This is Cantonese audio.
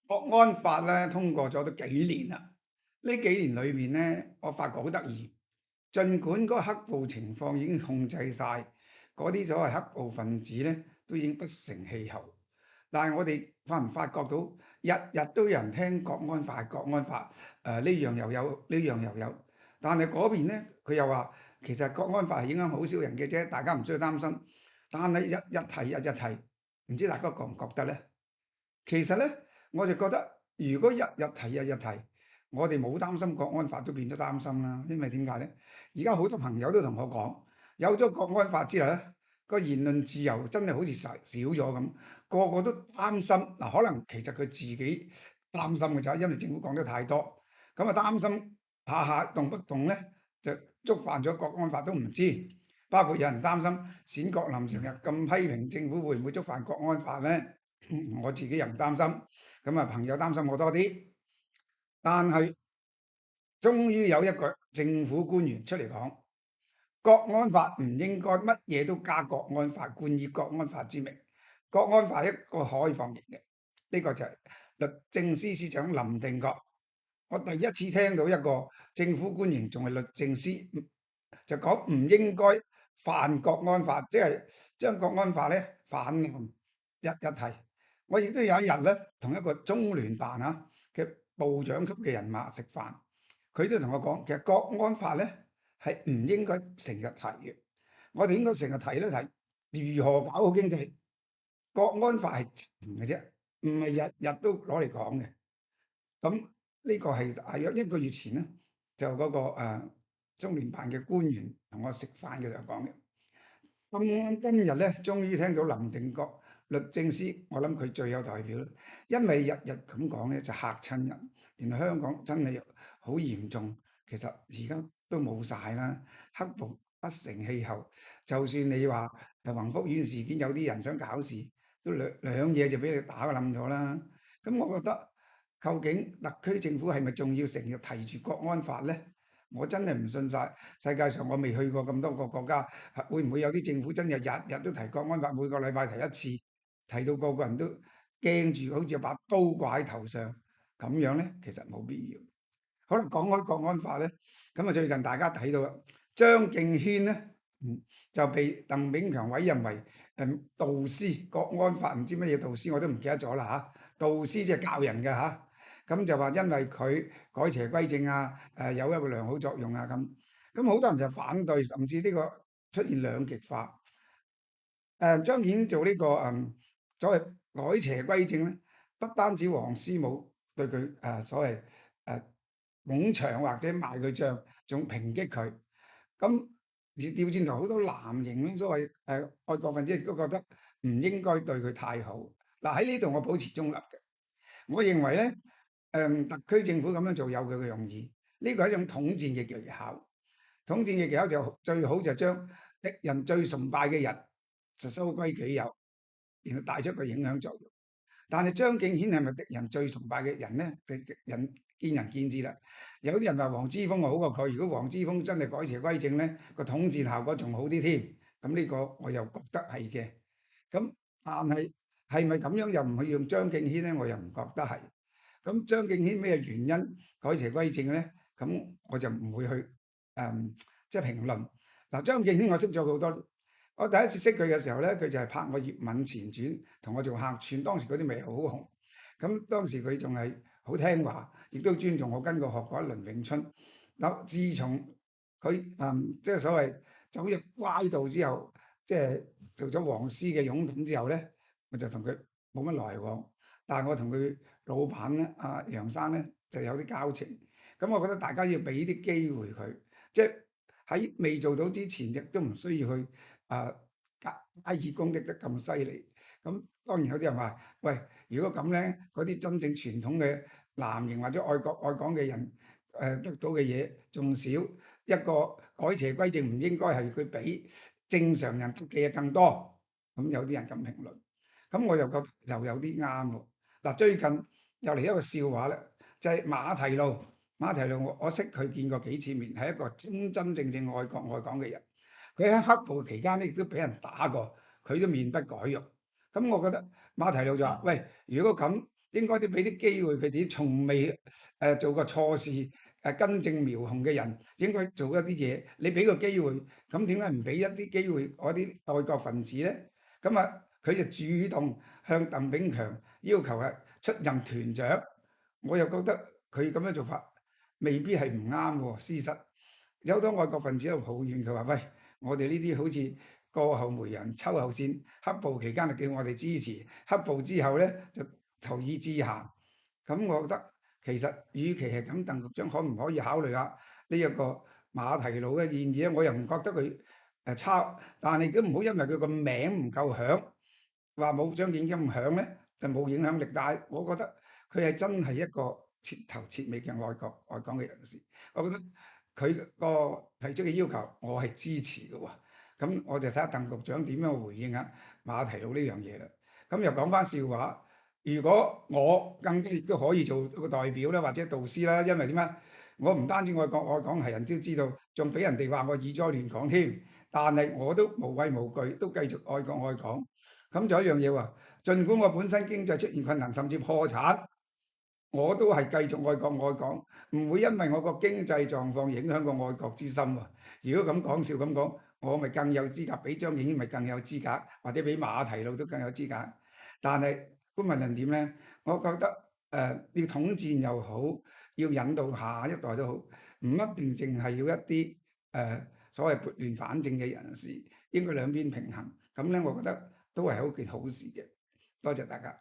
國安法咧通過咗都幾年啦，呢幾年裏邊咧，我發覺好得意。儘管嗰個黑暴情況已經控制晒，嗰啲所謂黑暴分子咧都已經不成氣候，但係我哋發唔發覺到，日日都有人聽國安法、國安法，呢樣又有，呢樣又有，但係嗰邊咧佢又話其實國安法係影響好少人嘅啫，大家唔需要擔心。但係日日提，日日提，唔知大家覺唔覺得咧？其實咧，我就覺得如果日日提日日提，我哋冇擔心國安法都變咗擔心啦。因為點解咧？而家好多朋友都同我講，有咗國安法之後咧，個言論自由真係好似少咗咁，個個都擔心。嗱，可能其實佢自己擔心嘅就係因為政府講得太多，咁啊擔心下下動不動咧就觸犯咗國安法都唔知。包括有人擔心冼國林成日咁批評政府會唔會觸犯國安法咧？我自己又唔擔心，咁啊朋友擔心我多啲，但係終於有一個政府官員出嚟講，國安法唔應該乜嘢都加國安法，冠以國安法之名。國安法係一個開放型嘅，呢個就係律政司司長林定國。我第一次聽到一個政府官員仲係律政司，就講唔應該犯國安法，即係將國安法咧泛濫日日提。我亦都有一日咧，同一個中聯辦嘅部長級嘅人馬食飯，佢都同我講，其實國安法咧係唔應該成日提嘅。我哋應該成日提咧提如何搞好經濟。國安法係靜嘅啫，唔係日日都攞嚟講嘅。咁呢個係大約一個月前咧，就嗰個中聯辦嘅官員同我食飯嘅時候講嘅。咁今日咧，終於聽到林定國律政司，我諗佢最有代表啦，因為日日咁講咧就嚇親人。原來香港真係好嚴重，其實而家都冇晒啦，黑暴不成氣候。就算你話宏福苑事件有啲人想搞事，都兩嘢就俾你打冧咗啦。咁我覺得究竟特區政府係咪仲要成日提住國安法咧？我真係唔信晒。世界上我未去過咁多個國家，會唔會有啲政府真係日日都提國安法，每個禮拜提一次，提到個個人都驚住，好似有把刀掛喺頭上咁樣咧？其實冇必要。可能講開國安法咧，咁啊最近大家睇到啦，張敬軒咧，就被鄧炳強委任為導師，國安法唔知乜嘢導師我都唔記得咗啦嚇。導師即係教人嘅嚇，咁就話因為佢改邪歸正有一個良好作用咁。咁好多人就反對，甚至呢個出現兩極化。張敬軒做呢個所謂改邪歸正咧，不單止黃絲冇對佢所謂捧場或者賣佢帳，仲抨擊佢。咁而調轉頭好多藍營咧，所謂愛國分子亦都覺得唔應該對佢太好。嗱，喺呢度我保持中立嘅，我認為咧特區政府咁樣做有佢嘅用意，呢個係一種統戰嘅技巧。統戰嘅技巧就最好就將敵人最崇拜嘅人就收歸己有，然後帶出個影響作用。但係張敬軒係咪敵人最崇拜嘅人咧？敵人見仁見智啦。有啲人話黃之鋒好過佢，如果黃之鋒真係改邪歸正咧，個統戰效果仲好啲添。咁呢個我又覺得係嘅。咁但係係咪咁樣又唔去用張敬軒咧？我又唔覺得係。咁張敬軒咩原因改邪歸正咧？咁我就唔會去即係評論。嗱，張敬軒我識咗好多年，我第一次識佢嘅時候咧，佢就係拍我《葉問前傳》，同我做客串，當時嗰啲未好紅。咁當時佢仲係好聽話，亦都尊重我，跟佢學過一輪詠春。嗱，自從佢即係所謂走入歪道之後，即係做咗黃絲嘅擁躉之後咧，我就同佢冇乜來往。但係我同佢老闆咧，阿楊生咧就有啲交情。咁我覺得大家要俾啲機會佢，即係喺未做到之前，亦都唔需要去加以攻擊得咁犀利。咁當然有啲人話：喂，如果咁咧，嗰啲真正傳統嘅藍營或者愛國愛港嘅人，得到嘅嘢仲少。一個改邪歸正唔應該係佢比正常人得嘅嘢更多。咁有啲人咁評論，咁我又覺得又有啲啱喎。嗱，最近又嚟一個笑話咧，就係馬蹄露。馬蹄露我識佢見過幾次面，係一個真真正正愛國愛港嘅人。佢喺黑暴期間咧，亦都俾人打過，佢都面不改容。咁我覺得馬蹄露就話：喂，如果咁應該都俾啲機會佢哋，從未做過錯事根正苗紅嘅人，應該做一啲嘢。你俾個機會，咁點解唔俾一啲機會嗰啲愛國分子咧？咁啊，佢就主動向鄧炳強要求係出任團長，我又覺得佢咁樣做法未必係唔啱喎。事實有好多愛國分子喺度抱怨，佢話：喂，我哋呢啲好似過後媒人秋後算，黑暴期間就叫我哋支持，黑暴之後咧就投以致函。咁我覺得其實與其係咁，鄧局長可唔可以考慮下呢一個馬蹄路嘅建議咧？我又唔覺得佢差，但係都唔好因為佢個名唔夠響，話冇張敬軒咁響咧，就冇影響力。但係我覺得佢係真係一個徹頭徹尾嘅愛國愛港嘅人士。我覺得佢個提出嘅要求，我係支持嘅喎。咁我就睇下鄧局長點樣回應下馬蹄路呢樣嘢啦。咁又講翻笑話，如果我更加亦都可以做個代表啦，或者導師啦，因為點解？我唔單止愛國愛港係人都知道，仲俾人哋話我以災亂港添。但係我都無畏無懼，都繼續愛國愛港。咁仲有一樣嘢喎，儘管我本身經濟出現困難，甚至破產，我都係繼續愛國愛港，唔會因為我個經濟狀況影響個愛國之心喎。如果咁講笑咁講，我咪更有資格，比張敬軒咪更有資格，或者比馬蹄路都更有資格。但係官民論點呢？我覺得要統戰又好，要引導下一代都好，唔一定淨係要一啲所謂撥亂反正嘅人士，應該兩邊平衡。咁咧，我覺得都係一件好事嘅。多謝大家。